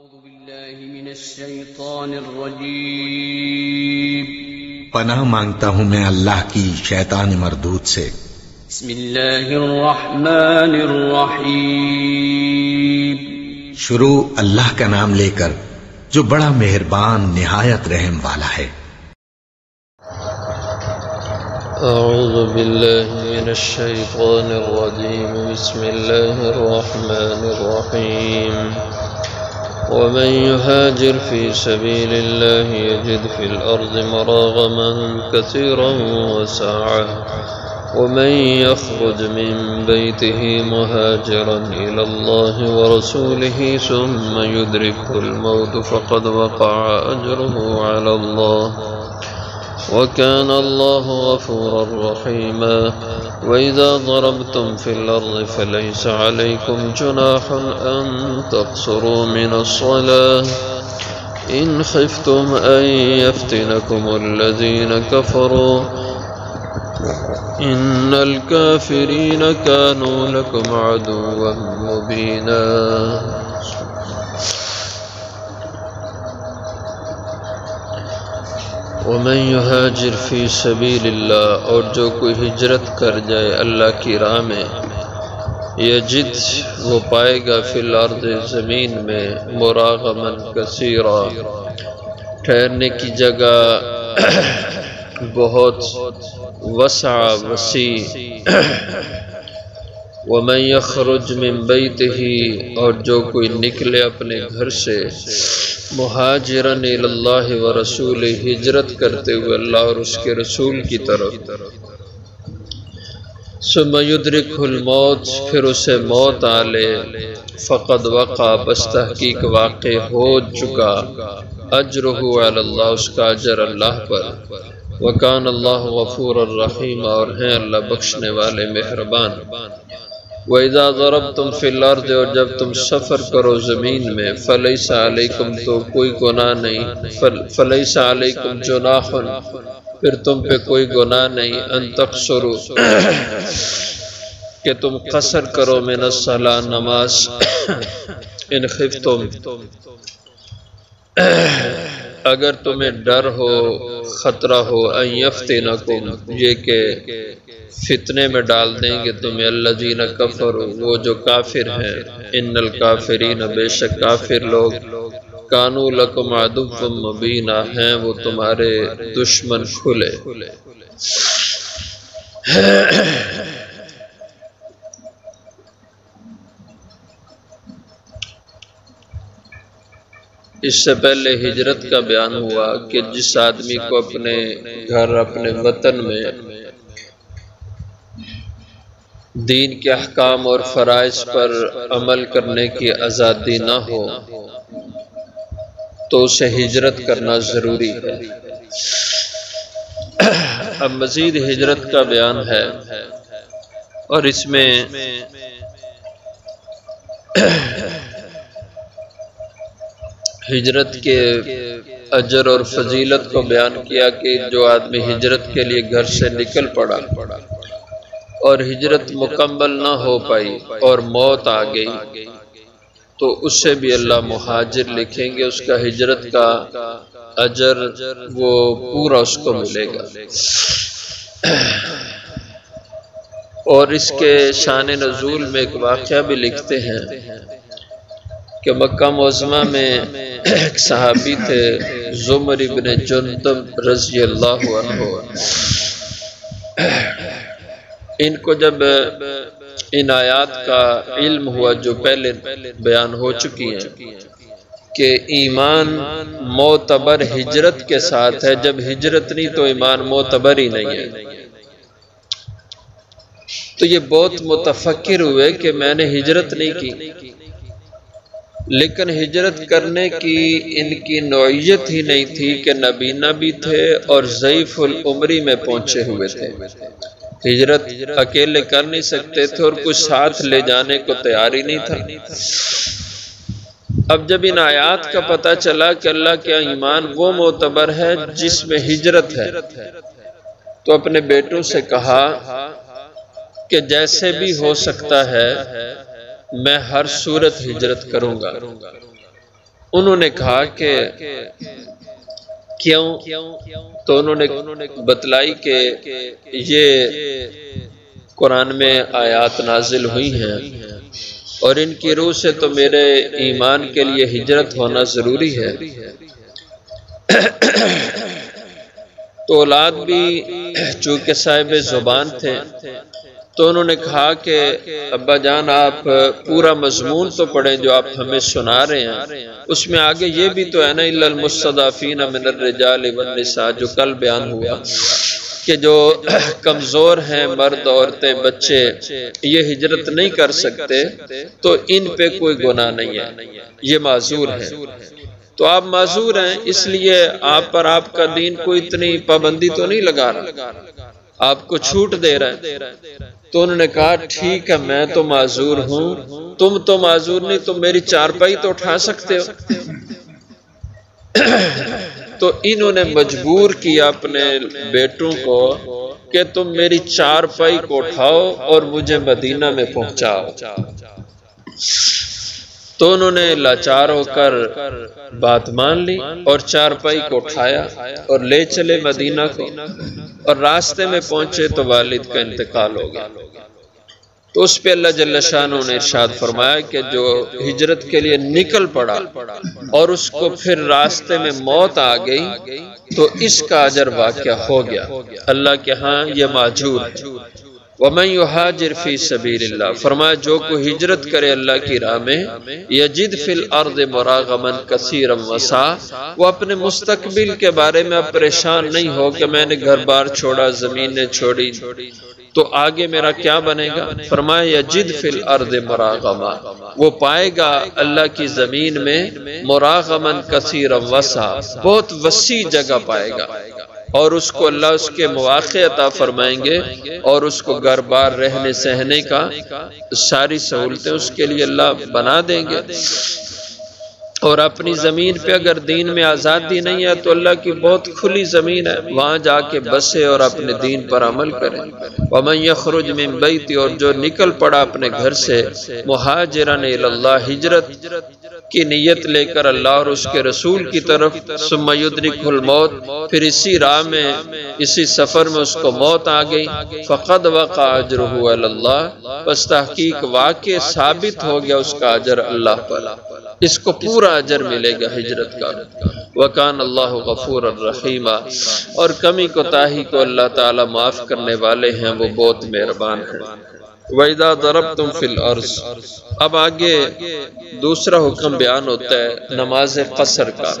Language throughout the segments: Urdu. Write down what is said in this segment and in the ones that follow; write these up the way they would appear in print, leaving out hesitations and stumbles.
أعوذ بالله من الشيطان الرجيم پناہ مانگتا ہوں میں اللہ کی شیطان مردود سے۔ بسم الله الرحمن الرحيم شروع اللہ کا نام لے کر جو بڑا مہربان نہایت رحم والا ہے۔ أعوذ بالله من الشيطان الرجيم بسم الله الرحمن الرحيم ومن يهاجر في سبيل الله يجد في الأرض مراغما كثيرا وسعة ومن يخرج من بيته مهاجرا إلى الله ورسوله ثم يدركه الموت فقد وقع أجره على الله وكان الله غفورا رحيما وإذا ضربتم في الأرض فليس عليكم جناح أن تقصروا من الصلاة إن خفتم أن يفتنكم الذين كفروا إن الكافرين كانوا لكم عدوا مبينا۔ ومن يهاجر في سبيل الله، اور جو کوئی ہجرت کر جائے اللہ کی راہ میں، یجد وہ پائے گا فی الارض زمین میں مراغما کثیرا ٹھہرنے کی جگہ بہت وسع وسیع۔ ومن یخرج من بیتہ، اور جو کوئی نکلے اپنے گھر سے مہاجرا الی اللہ ورسولہ، ہجرت کرتے ہوئے اللہ اور اس کے رسول کی طرف، ثم یدرکہ الموت، پھر اسے موت آ لے، فقد وقع، بس تحقیق واقع ہو چکا، اجرہ علی اللہ، اس کا اجر اللہ پر، وکان اللہ غفور الرحیم، اور ہیں اللہ بخشنے والے مہربان۔ وَإِذَا ضَرَبْتُمْ فِي الْأَرْضِ، اور جب تم سفر کرو زمین میں، فَلَيْسَ عَلَيْكُمْ، تو کوئی گناہ نہیں، فَلَيْسَ عَلَيْكُمْ جُنَاحٌ، پھر تم پہ کوئی گناہ نہیں، أَن تَقْصُرُوا، کہ تم قصر کرو من الصلاة، نماز، إِنْ خِفْتُمْ، اگر تمہیں ڈر ہو، خطرہ ہو، أَن يَفْتِنَكُمْ، یہ کہ فتنے میں ڈال دیں گے تمہیں، الذین کفروا، وہ جو کافر ہیں، ان الکافرین، بے شک کافر لوگ، کانوا لکم عدوا مبینا، ہیں وہ تمہارے دشمن کھلے۔ اس سے پہلے ہجرت کا بیان ہوا کہ جس آدمی کو اپنے گھر، اپنے وطن میں دین کے احکام اور فرائض پر عمل کرنے کی آزادی نہ ہو تو اسے ہجرت کرنا ضروری ہے۔ اب مزید ہجرت کا بیان ہے، اور اس میں ہجرت کے اجر اور فضیلت کو بیان کیا کہ جو آدمی ہجرت کے لیے گھر سے نکل پڑا اور ہجرت مکمل نہ ہو پائی اور موت آ گئی، تو اس سے بھی اللہ مہاجر لکھیں گے، اس کا ہجرت کا اجر وہ پورا اس کو ملے گا۔ اور اس کے شان نزول میں ایک واقعہ بھی لکھتے ہیں کہ مکہ معظمہ میں ایک صحابی تھے، زمر ابن جندب رضی اللہ عنہ۔ ان کو جب ان آیات کا علم ہوا جو پہلے بیان ہو چکی ہیں کہ ایمان معتبر ہجرت کے ساتھ ہے، جب ہجرت نہیں تو ایمان معتبر ہی نہیں ہے، تو یہ بہت متفکر ہوئے کہ میں نے ہجرت نہیں کی، لیکن ہجرت کرنے کی ان کی نوعیت ہی نہیں تھی کہ نابینا بھی تھے اور ضعیف العمری میں پہنچے ہوئے تھے، ہجرت اکیلے کر نہیں سکتے تھے اور کچھ ساتھ لے جانے کو تیار ہی نہیں تھا۔ اب جب ان آیات کا پتہ چلا کہ اللہ کے ایمان وہ معتبر ہے جس میں ہجرت ہے، تو اپنے بیٹوں سے کہا کہ جیسے بھی ہو سکتا ہے میں ہر صورت ہجرت کروں گا۔ انہوں نے کہا کہ کیوں؟ تو انہوں نے بتلائی کہ یہ قرآن میں آیات نازل ہوئی ہیں اور ان کی روح سے تو میرے ایمان کے لیے ہجرت ہونا ضروری ہے۔ تو اولاد بھی چونکہ صاحب زبان تھے تو انہوں نے کہا کہ ابا جان آپ پورا مضمون تو پڑھیں جو آپ ہمیں سنا رہے ہیں، اس میں آگے یہ بھی تو ہے نا الا المستضعفین من الرجال والنساء جو کل بیان ہوا کہ جو کمزور ہیں مرد عورتیں بچے یہ ہجرت نہیں کر سکتے تو ان پہ کوئی گناہ نہیں ہے، یہ معذور ہیں۔ تو آپ معذور ہیں اس لیے آپ پر آپ کا دین کوئی اتنی پابندی تو نہیں لگا رہا، آپ کو چھوٹ دے رہا ہے۔ تو انہوں نے کہا ٹھیک ہے میں تو معذور ہوں، تم تو معذور نہیں، تم میری چارپائی تو اٹھا سکتے ہو۔ تو انہوں نے مجبور کیا اپنے بیٹوں کو کہ تم میری چارپائی کو اٹھاؤ اور مجھے مدینہ میں پہنچاؤ۔ تو انہوں نے لاچار ہو کر بات مان لی اور چارپائی کو اٹھایا اور لے چلے مدینہ کو، اور راستے میں پہنچے تو والد کا انتقال ہو گیا۔ تو اس پہ اللہ جل شانہ نے ارشاد فرمایا کہ جو ہجرت کے لیے نکل پڑا اور اس کو پھر راستے میں موت آ گئی تو اس کا اجر واقع ہو گیا، اللہ کے ہاں یہ ماجور ہے۔ وَمَنْ يُهَاجِرْ فِي سَبِيلِ اللَّهِ، فرمایا جو کوئی ہجرت کرے اللہ کی راہ میں، يَجِدْ فِي الْأَرْضِ مُرَاغَمًا كَثِيرًا وَسَعًا، وہ اپنے مستقبل کے بارے میں اب پریشان نہیں ہو کہ میں نے گھر بار چھوڑا زمینیں چھوڑی تو آگے میرا کیا بنے گا۔ فرمایا یجد فی الارض مراغما، وہ پائے گا اللہ کی زمین میں مراغما کثیرا وسعا، بہت وسیع جگہ پائے گا، اور اس کو اللہ اس کے مواقع عطا فرمائیں گے اور اس کو گھر بار رہنے سہنے کا ساری سہولتیں اس کے لیے اللہ بنا دیں گے۔ اور اپنی زمین پہ اگر دین میں آزادی نہیں ہے تو اللہ کی بہت کھلی زمین ہے، وہاں جا کے بسے اور اپنے دین پر عمل کریں۔ وَمَنْ يَخْرُجْ مِنْ بَيْتِهِ، اور جو نکل پڑا اپنے گھر سے مہاجرًا الی اللہ، ہجرت کی نیت لے کر اللہ اور اس کے رسول کی طرف، ثم يدركه الموت، پھر اسی راہ میں اسی سفر میں اس کو موت آ گئی، فقد وقع اجرہ علی اللہ، پس تحقیق واقع ثابت ہو گیا اس کا اجر اللہ پر، اس کو پورا اجر ملے گا ہجرت کا۔ وَكَانَ اللَّهُ غَفُورًا رَحِيمًا، اور کمی کوتاہی کو اللہ تعالی معاف کرنے والے ہیں، وہ بہت مہربان ہیں۔ وَإِذَا ضَرَبْتُمْ فِي الْأَرْضِ، اب آگے دوسرا حکم بیان ہوتا ہے نماز قصر کا،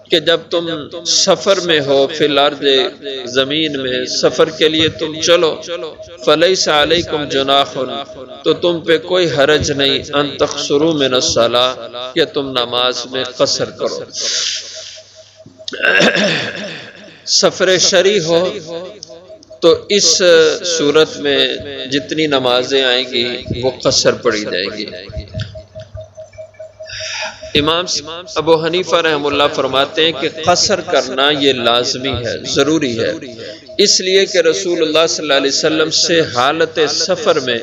کہ جب تم سفر میں ہو، فی الارض زمین میں سفر کے لیے تم چلو، فلیس علیکم جناح، تو تم پہ کوئی حرج نہیں، ان تقصروا من الصلاۃ، کہ تم نماز میں قصر کرو۔ سفر شرعی ہو تو اس صورت میں جتنی نمازیں آئیں گی وہ قصر پڑھی جائیں گی۔ امام ابو حنیفہ رحمہ اللہ فرماتے ہیں کہ قصر کرنا یہ لازمی ہے، ضروری ہے، اس لیے کہ رسول اللہ صلی اللہ علیہ وسلم سے حالت سفر میں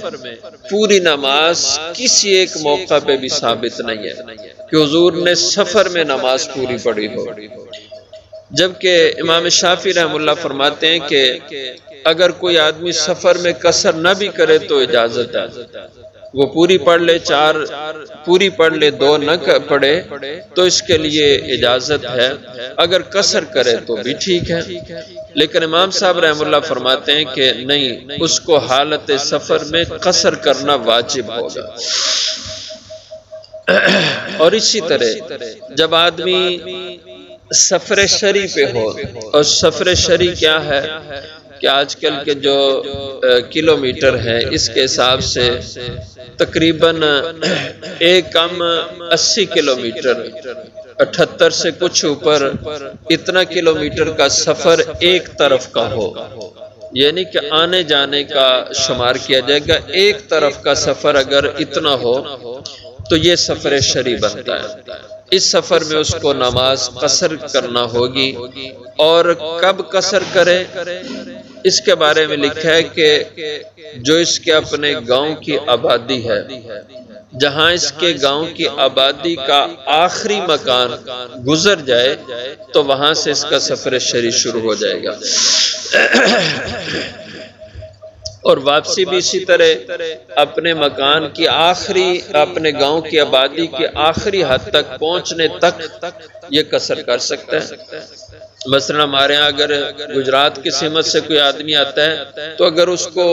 پوری نماز کسی ایک موقع پہ بھی ثابت نہیں ہے کہ حضور نے سفر میں نماز پوری پڑھی ہو، جبکہ امام شافعی رحمہ اللہ فرماتے ہیں کہ اگر کوئی آدمی سفر میں قصر نہ بھی کرے تو اجازت ہے، وہ پوری پڑھ لے، 4 پوری پڑھ لے، 2 نہ پڑھے تو اس کے لیے اجازت ہے، اگر قصر کرے تو بھی ٹھیک ہے۔ لیکن امام صاحب رحمہ اللہ فرماتے ہیں کہ نہیں، اس کو حالت سفر میں قصر کرنا واجب ہوگا۔ اور اسی طرح جب آدمی سفر شرعی پہ ہو، اور سفر شرعی کیا ہے کہ آج کل کے جو کلومیٹر ہیں اس کے حساب سے تقریباً ایک کم 80 کلومیٹر، 78 سے کچھ اوپر، اتنا کلومیٹر کا سفر ایک طرف کا ہو، یعنی کہ آنے جانے کا شمار کیا جائے گا، ایک طرف کا سفر اگر اتنا ہو تو یہ سفر شرعی بنتا ہے۔ اس سفر میں اس کو نماز قصر کرنا ہوگی، اور کب قصر کرے اس کے بارے میں لکھا ہے کہ جو اس کے اپنے گاؤں کی آبادی ہے جہاں اس کے گاؤں کی آبادی کا آخری مکان گزر جائے تو وہاں سے اس کا سفر شری شروع ہو جائے گا، اور واپسی بھی اسی طرح اپنے مکان کی اپنے گاؤں کی آبادی کے آخری حد تک پہنچنے تک یہ قصر کر سکتا ہے۔ مثلا ہمارے ہاں اگر گجرات کی سمت سے کوئی آدمی آتا ہے تو اگر اس کو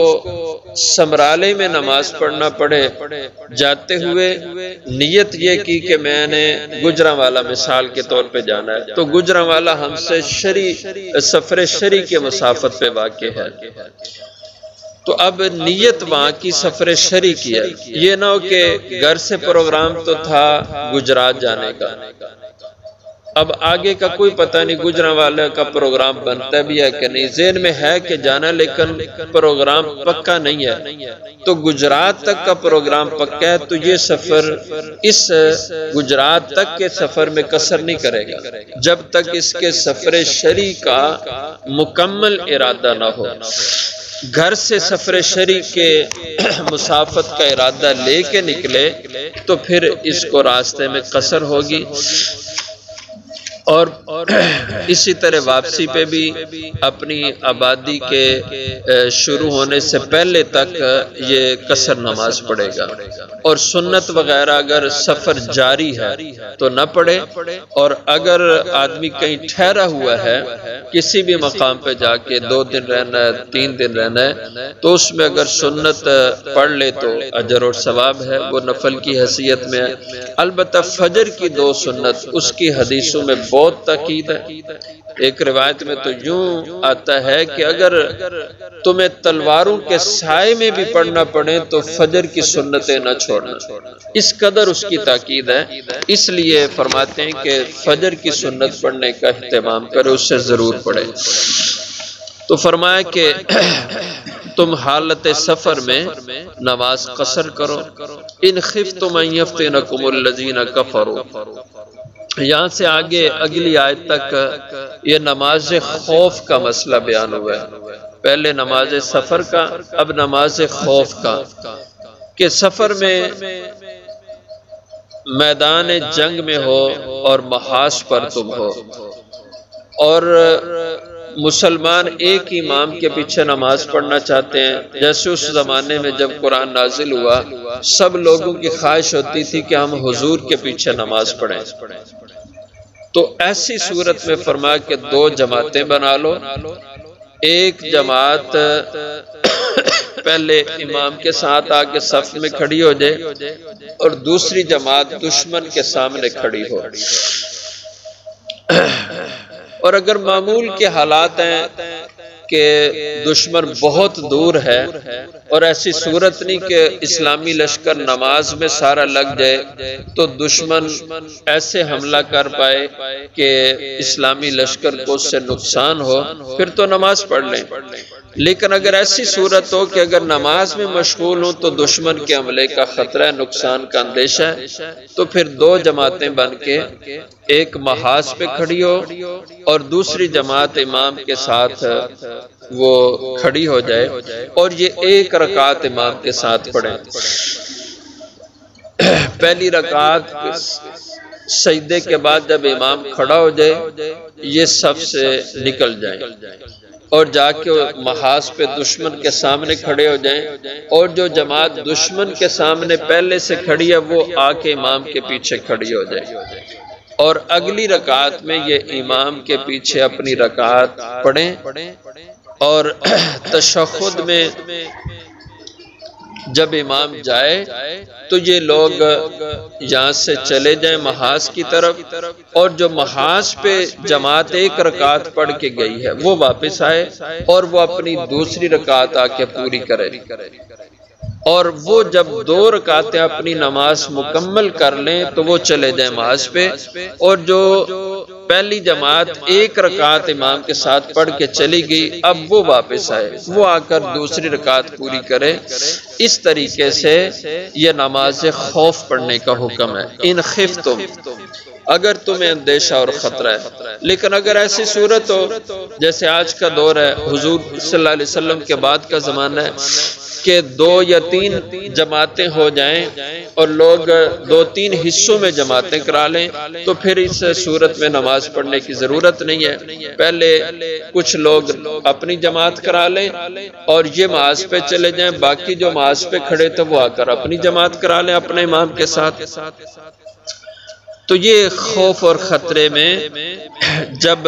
سمرالے میں نماز پڑھنا پڑے، جاتے ہوئے نیت یہ کی کہ میں نے گجرانوالا مثال کے طور پہ جانا ہے، تو گجرانوالا ہم سے سفر شری کے مسافت پہ واقع ہے، تو اب نیت وہاں کی سفر شری کی ہے۔ یہ نہ ہو کہ گھر سے پروگرام تو تھا گجرات جانے کا، اب آگے کا کوئی پتہ نہیں گجرانوالے کا پروگرام بنتا بھی ہے کہ نہیں، ذہن میں ہے کہ جانا لیکن پروگرام پکا نہیں ہے، تو گجرات تک کا پروگرام پکا ہے تو یہ سفر اس گجرات تک کے سفر میں قصر نہیں کرے گا جب تک اس کے سفر شری کا مکمل ارادہ نہ ہو۔ گھر سے سفر شری کے مسافت کا ارادہ لے کے نکلے تو پھر اس کو راستے میں قصر ہوگی، اور اسی طرح واپسی پہ بھی اپنی آبادی کے شروع ہونے سے پہلے تک یہ قصر نماز پڑھے گا، اور سنت وغیرہ اگر سفر جاری ہے تو نہ پڑھے، اور اگر آدمی کہیں ٹھہرا ہوا ہے کسی بھی مقام پہ جا کے 2 دن رہنا ہے 3 دن رہنا ہے تو اس میں اگر سنت پڑھ لے تو اجر اور ثواب ہے، وہ نفل کی حیثیت میں ہے۔ البتہ فجر کی 2 سنت اس کی حدیثوں میں بہت تاکید ہے۔ ایک روایت میں تو یوں آتا ہے کہ اگر تمہیں تلواروں کے سائے میں بھی پڑھنا پڑے تو فجر کی سنتیں نہ چھوڑنا، اس قدر اس کی تاکید ہے، اس لیے فرماتے ہیں کہ فجر کی سنت پڑھنے کا اہتمام کرو، اس سے ضرور پڑھے۔ تو فرمایا کہ تم حالت سفر میں نماز قصر کرو، ان خفتم ان یفتنکم الذین کفروا۔ یہاں سے آگے اگلی آیت تک یہ نماز خوف کا مسئلہ بیان ہوا ہے، پہلے نماز سفر کا، اب نماز خوف کا، کہ سفر میں میدان جنگ میں ہو اور محاذ پر تم ہو، اور مسلمان ایک امام کے پیچھے نماز پڑھنا چاہتے ہیں، جیسے اس زمانے میں جب قرآن نازل ہوا سب لوگوں کی خواہش ہوتی تھی کہ ہم حضور کے پیچھے نماز پڑھیں، تو ایسی صورت میں فرمایا کہ 2 جماعتیں بنا لو، ایک جماعت پہلے امام کے ساتھ آ کے صف میں کھڑی ہو جائے اور دوسری جماعت دشمن کے سامنے کھڑی ہو، اور اگر معمول کے حالات ہیں کہ دشمن بہت دور ہے اور ایسی صورت نہیں کہ اسلامی لشکر نماز میں سارا لگ جائے تو دشمن ایسے حملہ کر پائے کہ اسلامی لشکر کو اس سے نقصان ہو، پھر تو نماز پڑھ لیں، لیکن اگر ایسی صورت ہو کہ اگر نماز میں مشغول ہوں تو دشمن کے حملے کا خطرہ ہے، نقصان کا اندیشہ ہے، تو پھر 2 جماعتیں بن کے ایک محاذ پہ کھڑی ہو اور دوسری جماعت امام کے ساتھ وہ کھڑی ہو جائے اور یہ 1 رکعت امام کے ساتھ پڑھیں۔ پہلی رکعت سجدے کے بعد جب امام کھڑا ہو جائے یہ صف سے نکل جائیں اور جا کے محاذ پہ دشمن کے سامنے کھڑے ہو جائیں، اور جو جماعت دشمن کے سامنے پہلے سے کھڑی ہے وہ آ کے امام کے پیچھے کھڑی ہو جائے، اور اگلی رکعت میں یہ امام کے پیچھے اپنی رکعت پڑھیں، اور تشہد میں جب امام جائے تو یہ لوگ یہاں سے چلے جائیں محاذ کی طرف، اور جو محاذ پہ جماعت 1 رکعت پڑھ کے گئی ہے وہ واپس آئے اور وہ اپنی دوسری رکعت آ کے پوری کرے، اور وہ جب 2 رکعتیں اپنی نماز مکمل کر لیں تو وہ چلے جائیں محاذ پہ، اور جو پہلی جماعت 1 رکعت امام کے ساتھ پڑھ کے چلی گئی اب وہ واپس آئے، وہ آ کر دوسری رکعت پوری کرے۔ اس طریقے سے یہ نماز خوف پڑھنے کا حکم ہے، ان خفتم، اگر تمہیں اندیشہ اور خطرہ ہے۔ لیکن اگر ایسی صورت ہو جیسے آج کا دور ہے، حضور صلی اللہ علیہ وسلم کے بعد کا زمانہ ہے، کہ 2 یا 3 جماعتیں ہو جائیں اور لوگ 2-3 حصوں میں جماعتیں کرا لیں تو پھر اس صورت میں نماز پڑھنے کی ضرورت نہیں ہے۔ پہلے کچھ لوگ اپنی جماعت کرا لیں اور یہ معاذ پہ چلے جائیں، باقی جو معاذ پہ کھڑے تھے وہ آ کر اپنی جماعت کرا لیں اپنے امام کے ساتھ۔ تو یہ خوف اور خطرے میں جب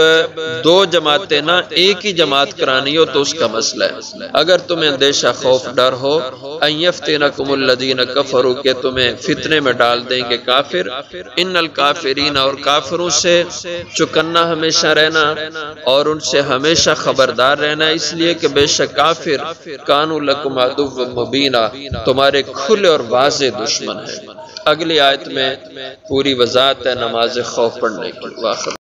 2 جماعتیں نہ ایک ہی جماعت کرانی ہو تو اس کا مسئلہ ہے۔ اگر تمہیں اندیشہ خوف ڈر ہو ان یفتنکم الذین کفروا کہ تمہیں فتنے میں ڈال دیں گے کافر، ان الکافرین اور کافروں سے چکنا ہمیشہ رہنا اور ان سے ہمیشہ خبردار رہنا، اس لیے کہ بے شک کافر کانوا لکم عدوا مبینا تمہارے کھلے اور واضح دشمن ہیں۔ اگلی آیت میں پوری وضاحت ہے نماز خوف پڑھنے کی۔